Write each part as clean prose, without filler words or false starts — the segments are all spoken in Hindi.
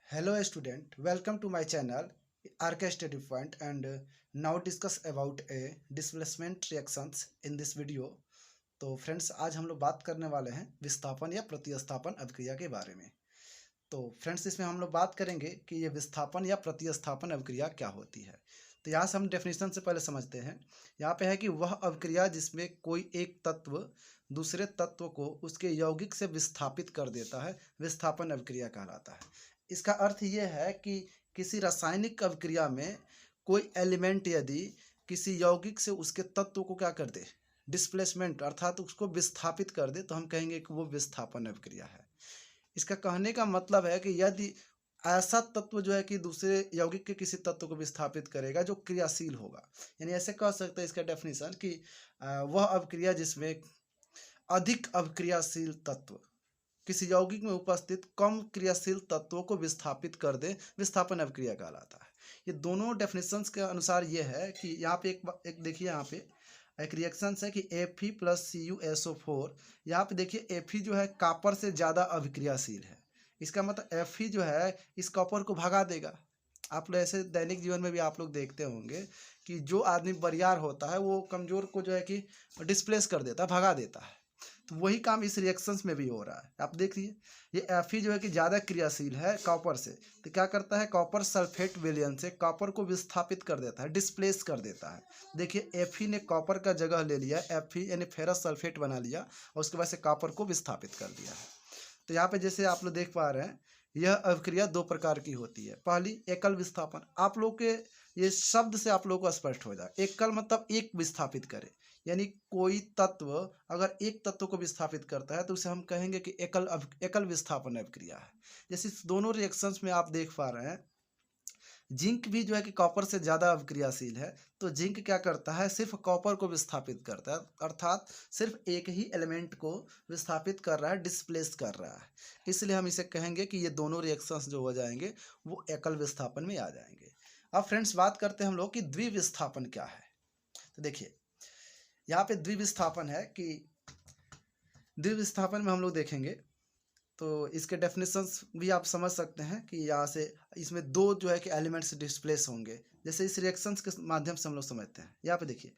Hello student, welcome to my channel RK Study Point and now discuss about a displacement reactions in this video। तो फ्रेंड्स आज हम लोग बात करने वाले हैं विस्थापन या प्रतिस्थापन अभिक्रिया के बारे में। तो फ्रेंड्स इसमें हम लोग बात करेंगे कि ये विस्थापन या प्रतिस्थापन अभिक्रिया क्या होती है। तो यहाँ से हम डेफिनेशन से पहले समझते हैं। यहाँ पे है कि वह अभिक्रिया जिसमें कोई एक तत्व दूसरे तत्व को उसके यौगिक से विस्थापित कर देता है विस्थापन अभिक्रिया कहलाता है। इसका अर्थ ये है कि किसी रासायनिक अभिक्रिया में कोई एलिमेंट यदि किसी यौगिक से उसके तत्व को क्या कर दे, डिस्प्लेसमेंट अर्थात उसको विस्थापित कर दे, तो हम कहेंगे कि वो विस्थापन अभिक्रिया है। इसका कहने का मतलब है कि यदि ऐसा तत्व जो है कि दूसरे यौगिक के किसी तत्व को विस्थापित करेगा जो क्रियाशील होगा, यानी ऐसे कह सकते हैं इसका डेफिनेशन कि वह अभिक्रिया जिसमें अधिक अभिक्रियाशील तत्व किसी यौगिक में उपस्थित कम क्रियाशील तत्वों को विस्थापित कर दे, विस्थापन अभिक्रिया कहलाता है। ये दोनों डेफिनेशंस के अनुसार ये है कि यहाँ पे एक देखिए, यहाँ पे एक रिएक्शन है कि Fe प्लस CuSO4। यहाँ पे देखिए Fe जो है कॉपर से ज़्यादा अभिक्रियाशील है। इसका मतलब Fe जो है इस कॉपर को भगा देगा। आप लोग ऐसे दैनिक जीवन में भी आप लोग देखते होंगे कि जो आदमी बरियार होता है वो कमज़ोर को जो है कि डिस्प्लेस कर देता है, भगा देता है। तो वही काम इस रिएक्शंस में भी हो रहा है। आप देखिए ये Fe जो है कि ज़्यादा क्रियाशील है कॉपर से, तो क्या करता है, कॉपर सल्फेट विलयन से कॉपर को विस्थापित कर देता है, डिस्प्लेस कर देता है। देखिए Fe ने कॉपर का जगह ले लिया, Fe यानी फेरस सल्फेट बना लिया और उसके बाद से कॉपर को विस्थापित कर दिया है। तो यहाँ पे जैसे आप लोग देख पा रहे हैं, यह अभिक्रिया दो प्रकार की होती है। पहली एकल विस्थापन, आप लोग के ये शब्द से आप लोग को स्पष्ट हो जाए। एकल मतलब एक विस्थापित करे, यानी कोई तत्व अगर एक तत्व को विस्थापित करता है तो उसे हम कहेंगे कि एकल विस्थापन अभिक्रिया है। जैसे इस दोनों रिएक्शंस में आप देख पा रहे हैं, जिंक भी जो है कि कॉपर से ज़्यादा अभिक्रियाशील है। तो जिंक क्या करता है, सिर्फ कॉपर को विस्थापित करता है, अर्थात सिर्फ एक ही एलिमेंट को विस्थापित कर रहा है, डिस्प्लेस कर रहा है। इसलिए हम इसे कहेंगे कि ये दोनों रिएक्शंस जो हो जाएंगे वो एकल विस्थापन में आ जाएंगे। अब फ्रेंड्स बात करते हैं हम लोग कि द्विविस्थापन क्या है। तो देखिए यहाँ पे द्विविस्थापन है कि द्विविस्थापन में हम लोग देखेंगे तो इसके डेफिनेशंस भी आप समझ सकते हैं कि यहाँ से इसमें दो जो है कि एलिमेंट्स डिस्प्लेस होंगे। जैसे इस रिएक्शंस के माध्यम से हम लोग समझते हैं। यहाँ पे देखिए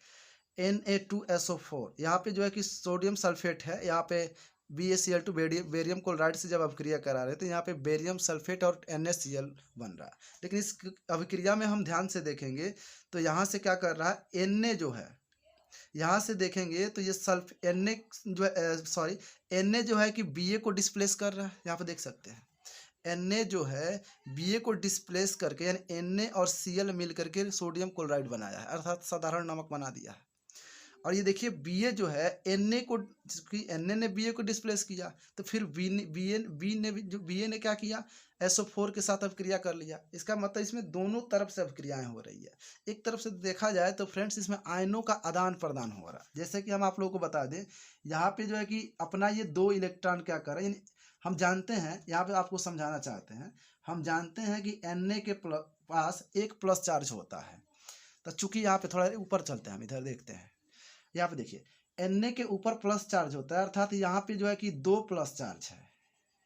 Na2SO4, यहाँ पे जो है कि सोडियम सल्फेट है, यहाँ पे BaCl2 बेरियम क्लोराइड से जब अभिक्रिया करा रहे हैं तो यहाँ पे बेरियम सल्फेट और NaCl बन रहा है। लेकिन इस अभिक्रिया में हम ध्यान से देखेंगे तो यहाँ से क्या कर रहा है, Na जो है, यहाँ से देखेंगे तो ये सल्फ Na जो है Na जो है कि Ba को डिस्प्लेस कर रहा है। यहाँ पे देख सकते हैं Na जो है Ba को डिस्प्लेस करके, यानी Na और Cl मिल करके सोडियम क्लोराइड बनाया है, अर्थात साधारण नमक बना दिया है। और ये देखिए Ba जो है Na को, Na ने Ba को डिस्प्लेस किया, तो फिर Ba ने क्या किया, SO4 के साथ अभिक्रिया कर लिया। इसका मतलब इसमें दोनों तरफ से अभिक्रियाएं हो रही है। एक तरफ से देखा जाए तो फ्रेंड्स इसमें आयनों का आदान प्रदान हो रहा है। जैसे कि हम आप लोगों को बता दें, यहाँ पे जो है कि अपना ये दो इलेक्ट्रॉन क्या कर रहे हैं, हम जानते हैं, यहाँ पे आपको समझाना चाहते हैं, हम जानते हैं कि Na के पास एक प्लस चार्ज होता है। तो चूंकि यहाँ पे थोड़ा ऊपर चलते हैं, हम इधर देखते हैं, यहाँ पे देखिए Na के ऊपर प्लस चार्ज होता है, अर्थात यहाँ पे जो है कि दो प्लस चार्ज है।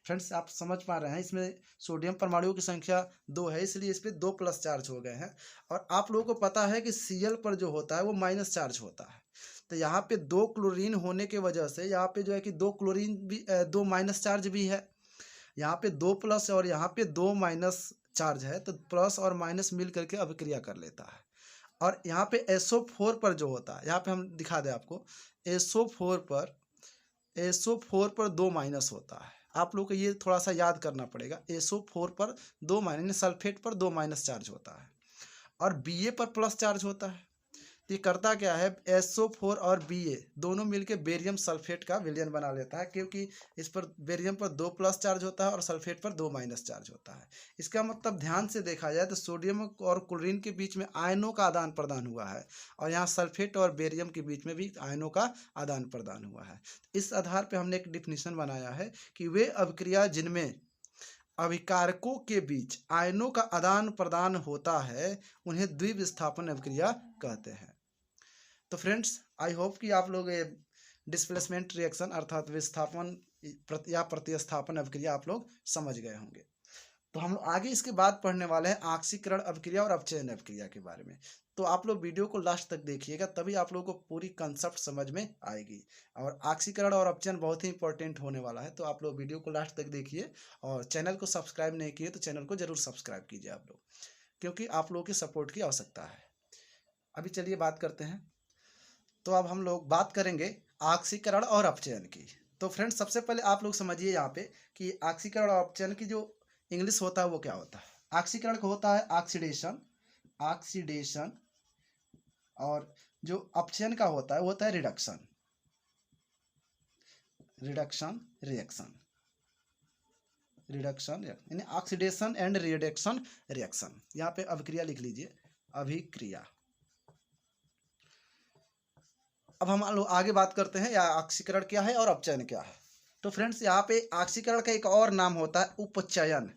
फ्रेंड्स आप समझ पा रहे हैं, इसमें सोडियम परमाणुओं की संख्या 2 है, इसलिए इस पर 2 प्लस चार्ज हो गए हैं। और आप लोगों को पता है कि Cl पर जो होता है वो माइनस चार्ज होता है। तो यहाँ पे 2 क्लोरीन होने के वजह से यहाँ पे जो है कि 2 क्लोरीन भी 2 माइनस चार्ज भी है। यहाँ पे 2 प्लस और यहाँ पे 2 माइनस चार्ज है, तो प्लस और माइनस मिल करके अभिक्रिया कर लेता है। और यहाँ पे SO4 पर जो होता है, यहाँ पे हम दिखा दें आपको, SO4 पर 2 माइनस होता है। आप लोग को ये थोड़ा सा याद करना पड़ेगा, SO4 पर 2 माइनस, सल्फेट पर 2 माइनस चार्ज होता है और Ba पर प्लस चार्ज होता है। तो ये करता क्या है, SO4 और Ba दोनों मिलके बेरियम सल्फेट का विलयन बना लेता है, क्योंकि इस पर बेरियम पर 2 प्लस चार्ज होता है और सल्फेट पर 2 माइनस चार्ज होता है। इसका मतलब ध्यान से देखा जाए तो सोडियम और क्लोरीन के बीच में आयनों का आदान प्रदान हुआ है और यहाँ सल्फेट और बेरियम के बीच में भी आयनों का आदान प्रदान हुआ है। इस आधार पर हमने एक डिफिनीशन बनाया है कि वे अभिक्रिया जिनमें अभिकारकों के बीच आयनों का आदान प्रदान होता है उन्हें द्विविस्थापन अभिक्रिया कहते हैं। तो फ्रेंड्स आई होप कि आप लोग ये डिस्प्लेसमेंट रिएक्शन अर्थात विस्थापन या प्रतिस्थापन अभिक्रिया आप लोग समझ गए होंगे। तो हम लोग आगे इसके बाद पढ़ने वाले हैं ऑक्सीकरण अभिक्रिया और अपचयन अभिक्रिया के बारे में। तो आप लोग वीडियो को लास्ट तक देखिएगा, तभी आप लोगों को पूरी कंसेप्ट समझ में आएगी। और ऑक्सीकरण और अपचयन बहुत ही इंपॉर्टेंट होने वाला है, तो आप लोग वीडियो को लास्ट तक देखिए। और चैनल को सब्सक्राइब नहीं किए तो चैनल को जरूर सब्सक्राइब कीजिए आप लोग, क्योंकि आप लोगों की सपोर्ट की आवश्यकता है। अभी चलिए बात करते हैं। तो अब हम लोग बात करेंगे ऑक्सीकरण और अपचयन की। तो फ्रेंड्स, सबसे पहले आप लोग समझिए यहाँ पे कि ऑक्सीकरण और अपचयन की जो इंग्लिश होता है वो क्या होता है। ऑक्सीकरण को होता है ऑक्सीडेशन, ऑक्सीडेशन। और जो अपचयन का होता है वो होता है रिडक्शन, रिडक्शन रिएक्शन, रिडक्शन यानी ऑक्सीडेशन एंड रिडक्शन रिएक्शन। यहाँ पे अभिक्रिया लिख लीजिए, अभिक्रिया। अब हम लोग आगे बात करते हैं या ऑक्सीकरण क्या है और अपचयन क्या है। तो फ्रेंड्स, यहाँ पे ऑक्सीकरण का एक और नाम होता है उपचयन।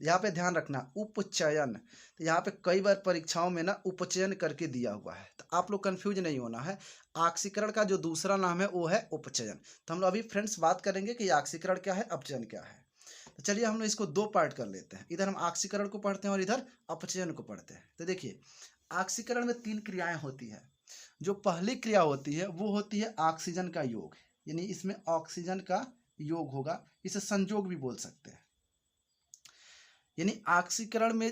यहाँ पे ध्यान रखना, उपचयन। तो यहाँ पे कई बार परीक्षाओं में ना उपचयन करके दिया हुआ है, तो आप लोग कंफ्यूज नहीं होना है। ऑक्सीकरण का जो दूसरा नाम है वो है उपचयन। तो हम लोग अभी फ्रेंड्स बात करेंगे कि ऑक्सीकरण क्या है, अपचयन क्या है। तो चलिए हम लोग इसको दो पार्ट कर लेते हैं, इधर हम ऑक्सीकरण को पढ़ते हैं और इधर अपचयन को पढ़ते हैं। तो देखिए, ऑक्सीकरण में 3 क्रियाएं होती है। जो पहली क्रिया होती है वो होती है ऑक्सीजन का योग, यानी इसमें ऑक्सीजन का योग होगा, इसे संयोग भी बोल सकते हैं। यानी ऑक्सीकरण में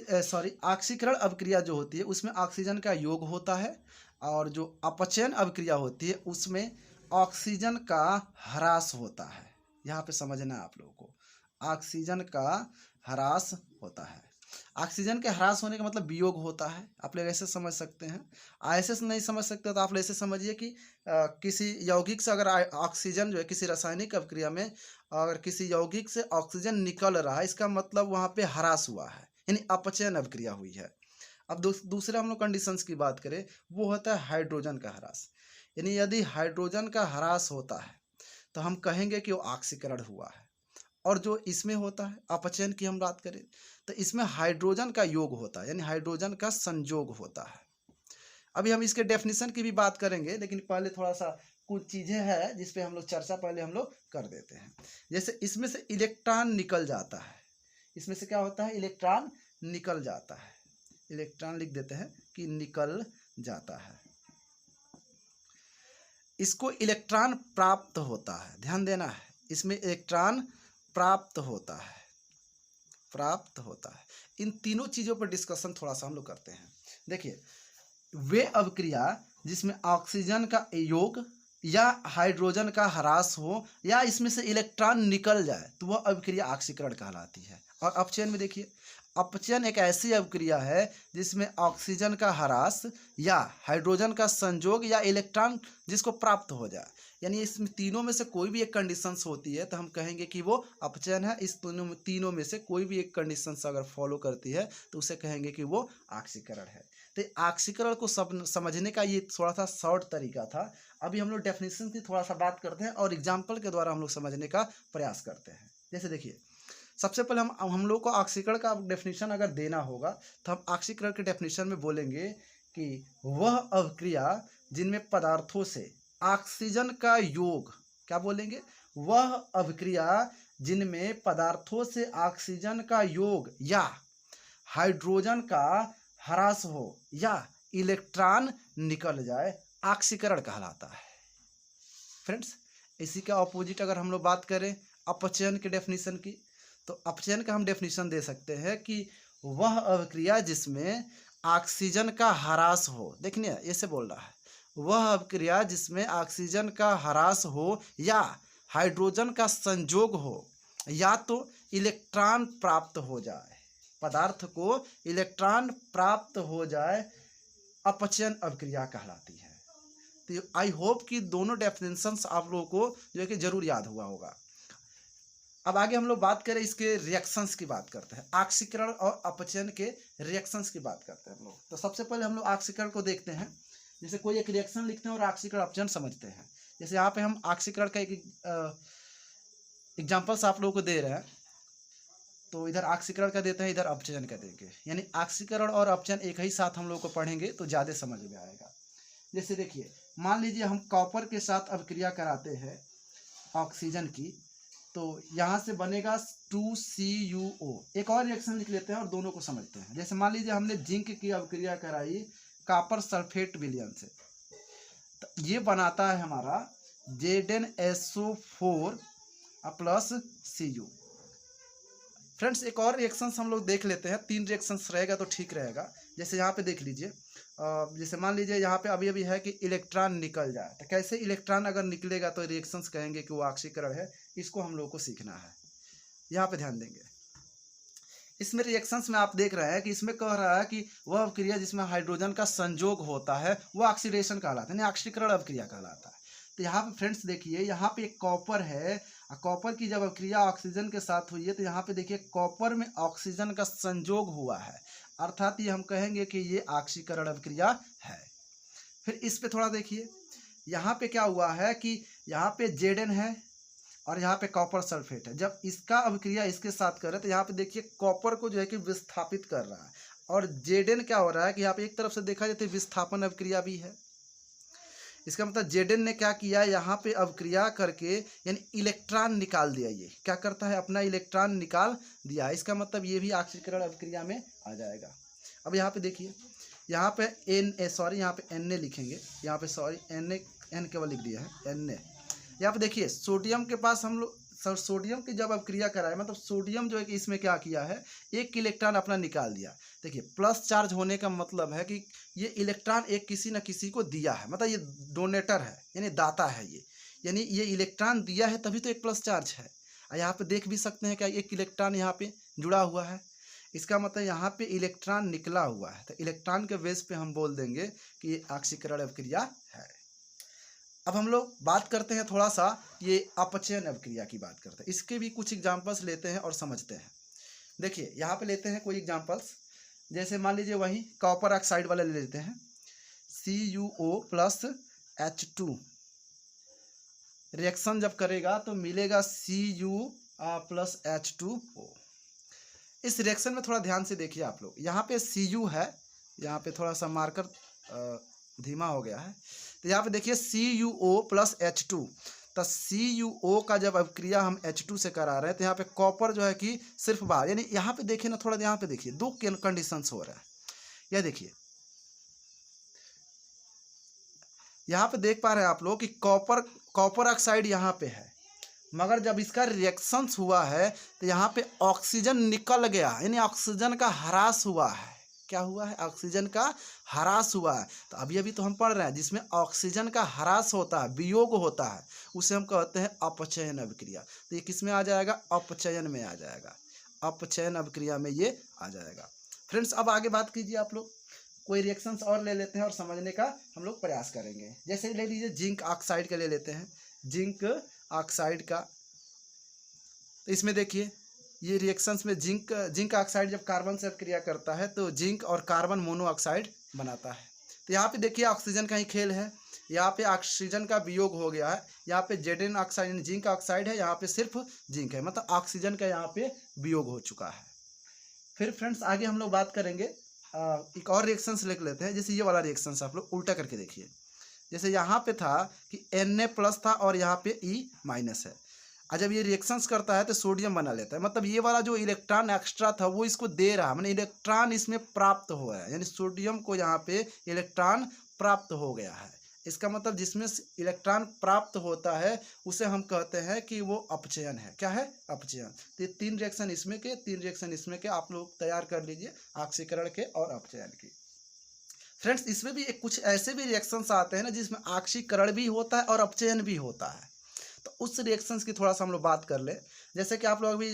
ऑक्सीकरण अभिक्रिया जो होती है उसमें ऑक्सीजन का योग होता है, और जो अपचयन अभिक्रिया होती है उसमें ऑक्सीजन का ह्रास होता है। यहाँ पे समझना है आप लोगों को, ऑक्सीजन का ह्रास होता है। ऑक्सीजन के ह्रास होने का मतलब वियोग होता है, आप लोग ऐसे समझ सकते हैं। ऐसे से नहीं समझ सकते तो आप लोग ऐसे समझिए कि किसी यौगिक से अगर ऑक्सीजन जो है किसी रासायनिक अभिक्रिया में अगर किसी यौगिक से ऑक्सीजन निकल रहा है, इसका मतलब वहाँ पे ह्रास हुआ है, यानी अपचयन अभिक्रिया हुई है। अब दूसरे हम लोग कंडीशंस की बात करें, वो होता है हाइड्रोजन का ह्रास। यानी यदि हाइड्रोजन का ह्रास होता है तो हम कहेंगे कि वो ऑक्सीकरण हुआ है। और जो इसमें होता है अपचयन की हम बात करें तो इसमें हाइड्रोजन का योग होता है, यानी हाइड्रोजन का संयोग होता है। अभी हम इसके डेफिनेशन की भी बात करेंगे, लेकिन पहले थोड़ा सा कुछ चीज़ें हैं जिस पे हम लोग चर्चा पहले हम लोग कर देते हैं। जैसे इसमें से इलेक्ट्रॉन निकल जाता है, इसमें से क्या होता है, इलेक्ट्रॉन निकल जाता है। इलेक्ट्रॉन लिख देते हैं कि निकल जाता है। इसको इलेक्ट्रॉन प्राप्त होता है, ध्यान देना है, इसमें इलेक्ट्रॉन प्राप्त होता है, प्राप्त होता है। इन तीनों चीज़ों पर डिस्कशन थोड़ा सा हम लोग करते हैं। देखिए, वे अभिक्रिया जिसमें ऑक्सीजन का योग या हाइड्रोजन का ह्रास हो या इसमें से इलेक्ट्रॉन निकल जाए तो वह अभिक्रिया ऑक्सीकरण कहलाती है। और अपचयन में देखिए, अपचयन एक ऐसी अभिक्रिया है जिसमें ऑक्सीजन का ह्रास या हाइड्रोजन का संयोग या इलेक्ट्रॉन जिसको प्राप्त हो जाए, यानी इसमें तीनों में से कोई भी एक कंडीशंस होती है तो हम कहेंगे कि वो अपचयन है। इस तीनों में से कोई भी एक कंडीशंस अगर फॉलो करती है तो उसे कहेंगे कि वो ऑक्सीकरण है। तो ऑक्सीकरण को समझने का ये थोड़ा सा शॉर्ट तरीका था। अभी हम लोग डेफिनेशन की थोड़ा सा बात करते हैं और एग्जाम्पल के द्वारा हम लोग समझने का प्रयास करते हैं। जैसे देखिए, सबसे पहले हम लोग को ऑक्सीकरण का डेफिनेशन अगर देना होगा तो हम ऑक्सीकरण के डेफिनेशन में बोलेंगे कि वह अभिक्रिया जिनमें पदार्थों से ऑक्सीजन का योग, क्या बोलेंगे, वह अभिक्रिया जिनमें पदार्थों से ऑक्सीजन का योग या हाइड्रोजन का ह्रास हो या इलेक्ट्रॉन निकल जाए, ऑक्सीकरण कहलाता है। फ्रेंड्स, इसी का ऑपोजिट अगर हम लोग बात करें अपचयन के डेफिनेशन की, तो अपचयन का हम डेफिनेशन दे सकते हैं कि वह अभिक्रिया जिसमें ऑक्सीजन का ह्रास हो, देखिए ऐसे बोल रहा है, वह अभिक्रिया जिसमें ऑक्सीजन का ह्रास हो या हाइड्रोजन का संयोग हो या तो इलेक्ट्रॉन प्राप्त हो जाए, पदार्थ को इलेक्ट्रॉन प्राप्त हो जाए, अपचयन अभिक्रिया कहलाती है। तो आई होप कि दोनों डेफिनेशंस आप लोगों को जो है कि जरूर याद हुआ होगा। अब आगे हम लोग बात करें इसके रिएक्शंस की बात करते हैं, ऑक्सीकरण और अपचयन के रिएक्शंस की बात करते हैं हम लोग। तो सबसे पहले हम लोग ऑक्सीकरण को देखते हैं, जैसे कोई एक रिएक्शन लिखते हैं और ऑक्सीकरण अपचयन समझते हैं। जैसे यहाँ पे हम ऑक्सीकरण का एक एग्जाम्पल्स आप लोगों को दे रहे हैं, तो इधर ऑक्सीकरण का देते हैं, इधर अपचयन का देंगे, यानी ऑक्सीकरण और अपचयन एक ही साथ हम लोग को पढ़ेंगे तो ज़्यादा समझ में आएगा। जैसे देखिए, मान लीजिए हम कॉपर के साथ अभिक्रिया कराते हैं ऑक्सीजन की, तो यहाँ से बनेगा 2CuO। एक और रिएक्शन लिख लेते हैं और दोनों को समझते हैं। जैसे मान लीजिए हमने जिंक की अभिक्रिया कराई कॉपर सल्फेट विलयन से, तो ये बनाता है हमारा ZnSO4 प्लस Cu। फ्रेंड्स एक और रिएक्शंस हम लोग देख लेते हैं, 3 रिएक्शंस रहेगा तो ठीक रहेगा। जैसे यहाँ पे देख लीजिए, जैसे मान लीजिए यहाँ पे अभी अभी है कि इलेक्ट्रॉन निकल जाए, तो कैसे इलेक्ट्रॉन अगर निकलेगा तो रिएक्शंस कहेंगे कि वो ऑक्सीकरण है। इसको हम लोग को सीखना है, यहाँ पे ध्यान देंगे। इसमें रिएक्शंस में आप देख रहे हैं कि इसमें कह रहा है कि वह अभिक्रिया जिसमें हाइड्रोजन का संयोग होता है वो ऑक्सीडेशन कहलाता है, यानी ऑक्सीकरण अभिक्रिया कहलाता है। तो यहाँ पे फ्रेंड्स देखिए, यहाँ पे एक कॉपर है, कॉपर की जब अभिक्रिया ऑक्सीजन के साथ हुई है तो यहाँ पे देखिए कॉपर में ऑक्सीजन का संयोग हुआ है, अर्थात ये हम कहेंगे कि ये ऑक्सीकरण अभिक्रिया है। फिर इस पे थोड़ा देखिए, यहाँ पे क्या हुआ है कि यहाँ पे Zn है और यहाँ पे कॉपर सल्फेट है। जब इसका अभिक्रिया इसके साथ कर रहे हैं तो यहाँ पे देखिए कॉपर को जो है कि विस्थापित कर रहा है, और Zn क्या हो रहा है कि यहाँ पे एक तरफ से देखा जाए तो विस्थापन अभिक्रिया भी है। इसका मतलब Zn ने क्या किया, यहाँ पे अभिक्रिया करके यानी इलेक्ट्रॉन निकाल दिया। ये क्या करता है, अपना इलेक्ट्रॉन निकाल दिया। इसका मतलब ये भी ऑक्सीकरण अभिक्रिया में आ जाएगा। अब यहाँ पे देखिए, यहाँ पे यहाँ पे Na लिखेंगे, यहाँ पे N केवल लिख दिया है Na। यहाँ पे देखिए सोडियम के पास हम लोग सोडियम की जब अभिक्रिया कराए, मतलब सोडियम जो है कि इसमें क्या किया है, एक इलेक्ट्रॉन अपना निकाल दिया। देखिए प्लस चार्ज होने का मतलब है कि ये इलेक्ट्रॉन एक किसी न किसी को दिया है, मतलब ये डोनेटर है यानी दाता है ये, यानी ये इलेक्ट्रॉन दिया है तभी तो एक प्लस चार्ज है। यहाँ पे देख भी सकते हैं क्या, एक इलेक्ट्रॉन यहाँ पे जुड़ा हुआ है, इसका मतलब यहाँ पे इलेक्ट्रॉन निकला हुआ है। तो इलेक्ट्रॉन के बेस पे हम बोल देंगे कि ये ऑक्सीकरण अभिक्रिया है। अब हम लोग बात करते हैं थोड़ा सा ये अपचयन अभिक्रिया की बात करते हैं। इसके भी कुछ एग्जांपल्स लेते हैं और समझते हैं। देखिए यहाँ पे लेते हैं कोई एग्जांपल्स, जैसे मान लीजिए वही कॉपर ऑक्साइड वाला ले लेते हैं, CuO प्लस H2 रिएक्शन जब करेगा तो मिलेगा Cu प्लस H2O। इस रिएक्शन में थोड़ा ध्यान से देखिए आप लोग, यहाँ पे Cu है, यहाँ पे थोड़ा सा मार्कर धीमा हो गया है, तो यहाँ पे देखिए CuO प्लस H2। तो CuO का जब अभिक्रिया हम H2 से करा रहे हैं तो यहाँ पे कॉपर जो है कि सिर्फ बाहर, यानी यहाँ पे देखिए ना, थोड़ा यहाँ पे देखिए दो कंडीशंस हो रहा है। यह देखिए यहाँ पे देख पा रहे हैं आप लोग कि कॉपर ऑक्साइड यहाँ पे है, मगर जब इसका रिएक्शंस हुआ है तो यहाँ पे ऑक्सीजन निकल गया, यानी ऑक्सीजन का ह्रास हुआ है। क्या हुआ है, ऑक्सीजन का ह्रास हुआ है। तो अभी अभी तो हम पढ़ रहे हैं जिसमें ऑक्सीजन का ह्रास होता है, वियोग होता है, उसे हम कहते हैं अपचयन अभिक्रिया। तो ये किस में आ जाएगा, अपचयन में आ जाएगा, अपचयन अभिक्रिया में ये आ जाएगा। फ्रेंड्स अब आगे बात कीजिए आप लोग, कोई रिएक्शंस और ले लेते हैं और समझने का हम लोग प्रयास करेंगे। जैसे ले लीजिए जिंक ऑक्साइड का ले लेते हैं, जिंक ऑक्साइड का। तो इसमें देखिए ये रिएक्शंस में जिंक ऑक्साइड जब कार्बन से अभिक्रिया करता है तो जिंक और कार्बन मोनोऑक्साइड बनाता है। तो यहाँ पे देखिए ऑक्सीजन का ही खेल है, यहाँ पे ऑक्सीजन का वियोग हो गया है, यहाँ पे Zn ऑक्साइड यानी जिंक ऑक्साइड है, यहाँ पे सिर्फ जिंक है, मतलब ऑक्सीजन का यहाँ पे वियोग हो चुका है। फिर फ्रेंड्स आगे हम लोग बात करेंगे, एक और रिएक्शंस लिख लेते हैं। जैसे ये वाला रिएक्शंस आप लोग उल्टा करके देखिए, जैसे यहाँ पे था कि Na प्लस था और यहाँ पे E माइनस है, जब ये रिएक्शंस करता है तो सोडियम बना लेता है, मतलब ये वाला जो इलेक्ट्रॉन एक्स्ट्रा था वो इसको दे रहा है, मतलब इलेक्ट्रॉन इसमें प्राप्त हो रहा है, यानी सोडियम को यहाँ पे इलेक्ट्रॉन प्राप्त हो गया है। इसका मतलब जिसमें इलेक्ट्रॉन प्राप्त होता है उसे हम कहते हैं कि वो अपचयन है। क्या है, अपचयन। तो ये 3 रिएक्शन इसमें के, 3 रिएक्शन इसमें के आप लोग तैयार कर लीजिए, ऑक्सीकरण के और अपचयन की। फ्रेंड्स इसमें भी कुछ ऐसे भी रिएक्शंस आते हैं ना जिसमें ऑक्सीकरण भी होता है और अपचयन भी होता है, तो उस रिएक्शंस की थोड़ा सा हम लोग बात कर ले। जैसे कि आप लोग अभी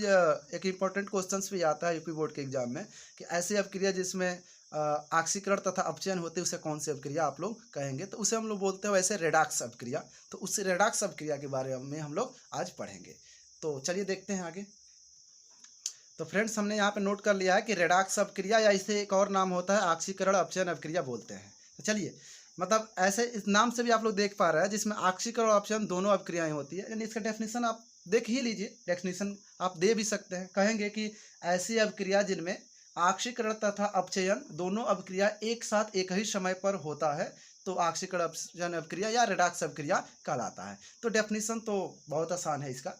एक इम्पॉर्टेंट क्वेश्चंस भी आता है यूपी बोर्ड के एग्जाम में कि ऐसी अभिक्रिया जिसमें ऑक्सीकरण तथा अपचयन होते हैं उसे कौन सी अभिक्रिया आप लोग कहेंगे, तो उसे हम लोग बोलते हैं वैसे रेडॉक्स अभिक्रिया। तो उस रेडॉक्स अभिक्रिया के बारे में हम लोग आज पढ़ेंगे। तो चलिए देखते हैं आगे। तो फ्रेंड्स हमने यहाँ पे नोट कर लिया है कि रेडॉक्स अभिक्रिया, या इसे एक और नाम होता है ऑक्सीकरण अपचयन अभिक्रिया बोलते हैं। तो चलिए, मतलब ऐसे इस नाम से भी आप लोग देख पा रहे हैं जिसमें ऑक्सीकरण और अपचयन दोनों अभिक्रियाएं होती है, यानी इसका डेफिनेशन आप देख ही लीजिए, डेफिनेशन आप दे भी सकते हैं। कहेंगे कि ऐसी अभिक्रिया जिनमें ऑक्सीकरण तथा अपचयन दोनों अभिक्रिया एक साथ एक ही समय पर होता है तो ऑक्सीकरण अपचयन अभिक्रिया या रेडॉक्स अभिक्रिया कहलाता है। तो डेफिनेशन तो बहुत आसान है इसका।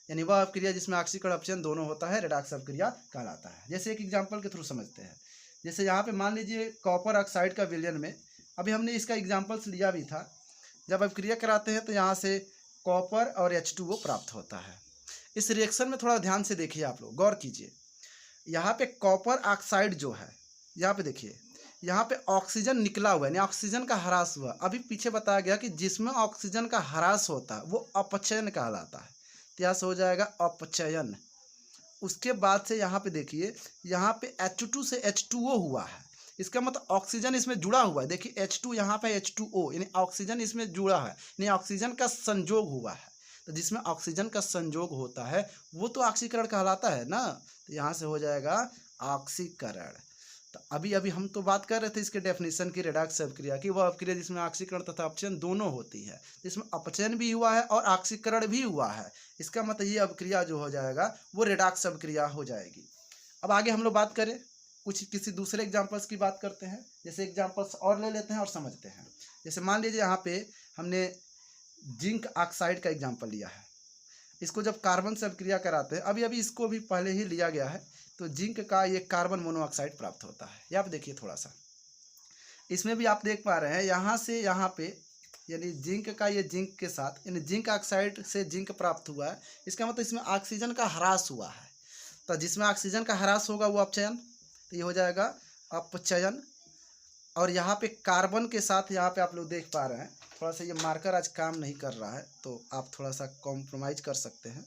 यानी वह अपक्रिया जिसमें ऑक्सीकरण अपचयन दोनों होता है रेडॉक्स अपक्रिया कहलाता है। जैसे एक एग्जांपल के थ्रू समझते हैं। जैसे यहाँ पे मान लीजिए कॉपर ऑक्साइड का विलयन में, अभी हमने इसका एग्जाम्पल्स लिया भी था। जब अपक्रिया कराते हैं तो यहाँ से कॉपर और H2O प्राप्त होता है। इस रिएक्शन में थोड़ा ध्यान से देखिए, आप लोग गौर कीजिए। यहाँ पे कॉपर ऑक्साइड जो है, यहाँ पे देखिए, यहाँ पे ऑक्सीजन निकला हुआ है, यानी ऑक्सीजन का ह्रास हुआ। अभी पीछे बताया गया कि जिसमें ऑक्सीजन का ह्रास होता है वो अपचयन कहलाता है। तो यहाँ से हो जाएगा अपचयन। उसके बाद से यहाँ पे देखिए, यहाँ पे H2 से H2O हुआ है, इसका मतलब ऑक्सीजन इसमें जुड़ा हुआ है। देखिए H2 यहाँ पे H2O, यानी ऑक्सीजन इसमें जुड़ा है, यानी ऑक्सीजन का संयोग हुआ है। तो जिसमें ऑक्सीजन का संयोग होता है वो तो ऑक्सीकरण कहलाता है ना। तो यहाँ से हो जाएगा ऑक्सीकरण। तो अभी अभी हम तो बात कर रहे थे इसके डेफिनेशन की, रेडॉक्स अपक्रिया की, वह अपक्रिया जिसमें ऑक्सीकरण तथा अपचयन दोनों होती है। जिसमें अपचयन भी हुआ है और ऑक्सीकरण भी हुआ है, इसका मतलब ये अपक्रिया जो हो जाएगा वो रेडॉक्स अपक्रिया हो जाएगी। अब आगे हम लोग बात करें, कुछ किसी दूसरे एग्जाम्पल्स की बात करते हैं। जैसे एग्जाम्पल्स और ले लेते हैं और समझते हैं। जैसे मान लीजिए यहाँ पे हमने जिंक ऑक्साइड का एग्जाम्पल लिया है। इसको जब कार्बन से अपक्रिया कराते हैं, अभी अभी इसको भी पहले ही लिया गया है, तो जिंक का ये कार्बन मोनोऑक्साइड प्राप्त होता है। ये आप देखिए थोड़ा सा, इसमें भी आप देख पा रहे हैं यहाँ से यहाँ पे, यानी जिंक का ये जिंक के साथ, यानी जिंक ऑक्साइड से जिंक प्राप्त हुआ है। इसका मतलब इसमें ऑक्सीजन का ह्रास हुआ है। तो जिसमें ऑक्सीजन का ह्रास होगा वो अपचयन, तो ये हो जाएगा अपचयन। और यहाँ पे कार्बन के साथ, यहाँ पे आप लोग देख पा रहे हैं, थोड़ा सा ये मार्कर आज काम नहीं कर रहा है तो आप थोड़ा सा कॉम्प्रोमाइज़ कर सकते हैं।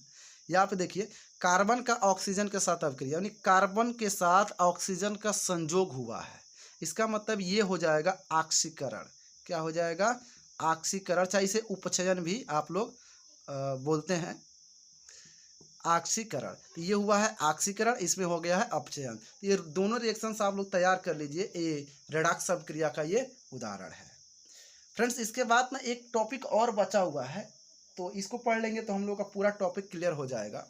यहाँ पे देखिए कार्बन का ऑक्सीजन के साथ अपक्रिया, यानी कार्बन के साथ ऑक्सीजन का संयोग हुआ है। इसका मतलब ये हो जाएगा ऑक्सीकरण। क्या हो जाएगा? ऑक्सीकरण। चाहे इसे उपचयन भी आप लोग बोलते हैं, ऑक्सीकरण। तो ये हुआ है ऑक्सीकरण, इसमें हो गया है अपचयन। ये दोनों रिएक्शंस आप लोग तैयार कर लीजिए, ये रेडॉक्स अपक्रिया का ये उदाहरण है। फ्रेंड्स, इसके बाद ना एक टॉपिक और बचा हुआ है, तो इसको पढ़ लेंगे तो हम लोग का पूरा टॉपिक क्लियर हो जाएगा।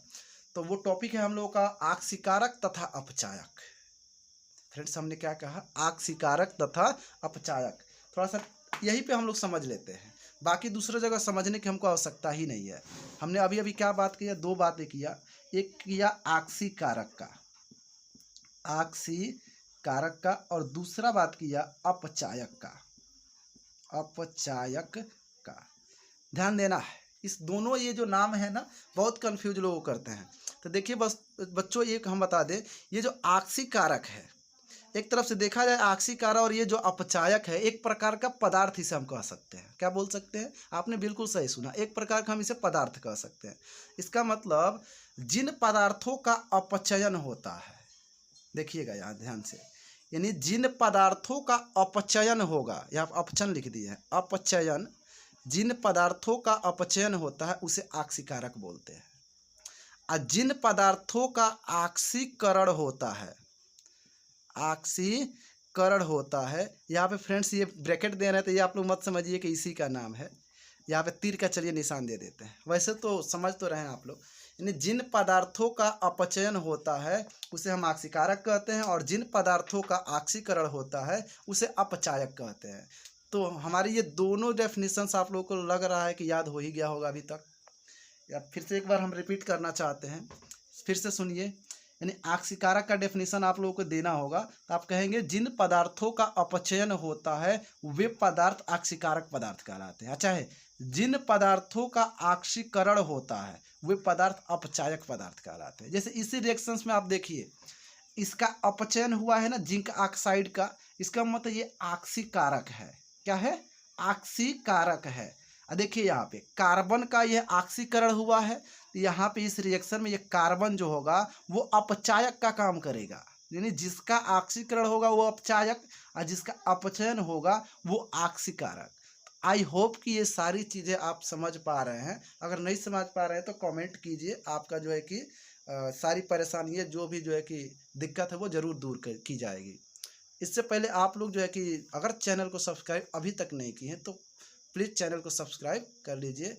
तो वो टॉपिक है हम लोग का ऑक्सीकारक तथा अपचायक। फ्रेंड्स, हमने क्या कहा? ऑक्सीकारक तथा अपचायक। थोड़ा सा यहीं पे हम लोग समझ लेते हैं, बाकी दूसरी जगह समझने की हमको आवश्यकता ही नहीं है। हमने अभी अभी क्या बात की है? दो बातें किया। एक किया ऑक्सीकारक का, ऑक्सीकारक का, और दूसरा बात किया अपचायक का, अपचायक का। ध्यान देना है, इस दोनों ये जो नाम है ना, बहुत कंफ्यूज लोग करते हैं। तो देखिए बस बच्चों, एक हम बता दें, ये जो ऑक्सीकारक है, एक तरफ से देखा जाए ऑक्सीकारक, और ये जो अपचायक है एक प्रकार का पदार्थ इसे हम कह सकते हैं। क्या बोल सकते हैं? आपने बिल्कुल सही सुना, एक प्रकार का हम इसे पदार्थ कह सकते हैं। इसका मतलब जिन पदार्थों का अपचयन होता है, देखिएगा यहाँ ध्यान से, यानी जिन पदार्थों का अपचयन होगा, यहाँ अपचयन लिख दिए हैं, अपचयन, जिन पदार्थों का अपचयन होता है उसे ऑक्सीकारक बोलते हैं। और जिन पदार्थों का ऑक्सीकरण होता है, ऑक्सीकरण होता है, यहाँ पे फ्रेंड्स ये ब्रैकेट दे रहे हैं तो ये आप लोग मत समझिए कि इसी का नाम है, यहाँ पे तीर का चलिए निशान दे देते हैं, वैसे तो समझ तो रहे हैं आप लोग। यानी जिन पदार्थों का अपचयन होता है उसे हम ऑक्सीकारक कहते हैं, और जिन पदार्थों का ऑक्सीकरण होता है उसे अपचायक कहते हैं। तो हमारी ये दोनों डेफिनेशंस आप लोगों को लग रहा है कि याद हो ही गया होगा अभी तक, या फिर से एक बार हम रिपीट करना चाहते हैं, फिर से सुनिए। यानी ऑक्सीकारक का डेफिनेशन आप लोगों को देना होगा, तो आप कहेंगे जिन पदार्थों का अपचयन होता है वे पदार्थ ऑक्सीकारक पदार्थ कहलाते हैं। अच्छा है, जिन पदार्थों का ऑक्सीकरण होता है वे पदार्थ अपचायक पदार्थ कहलाते हैं। जैसे इसी रिएक्शंस में आप देखिए, इसका अपचयन हुआ है ना जिंक ऑक्साइड का, इसका मतलब ये ऑक्सीकारक है। क्या है? ऑक्सीकारक है। देखिए यहाँ पे कार्बन का यह ऑक्सीकरण हुआ है, तो यहाँ पे इस रिएक्शन में ये कार्बन जो होगा वो अपचायक का काम करेगा, यानी जिसका ऑक्सीकरण होगा वो अपचायक, और जिसका अपचयन होगा वो ऑक्सीकारक। आई होप कि ये सारी चीज़ें आप समझ पा रहे हैं। अगर नहीं समझ पा रहे हैं तो कमेंट कीजिए, आपका जो है कि सारी परेशानी है, जो भी जो है कि दिक्कत है वो ज़रूर दूर की जाएगी। इससे पहले आप लोग जो है कि अगर चैनल को सब्सक्राइब अभी तक नहीं किए हैं तो प्लीज़ चैनल को सब्सक्राइब कर लीजिए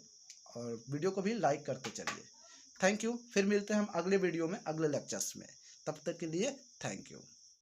और वीडियो को भी लाइक करते चलिए। Thank you. फिर मिलते हैं हम अगले वीडियो में, अगले लेक्चर्स में। तब तक के लिए थैंक यू।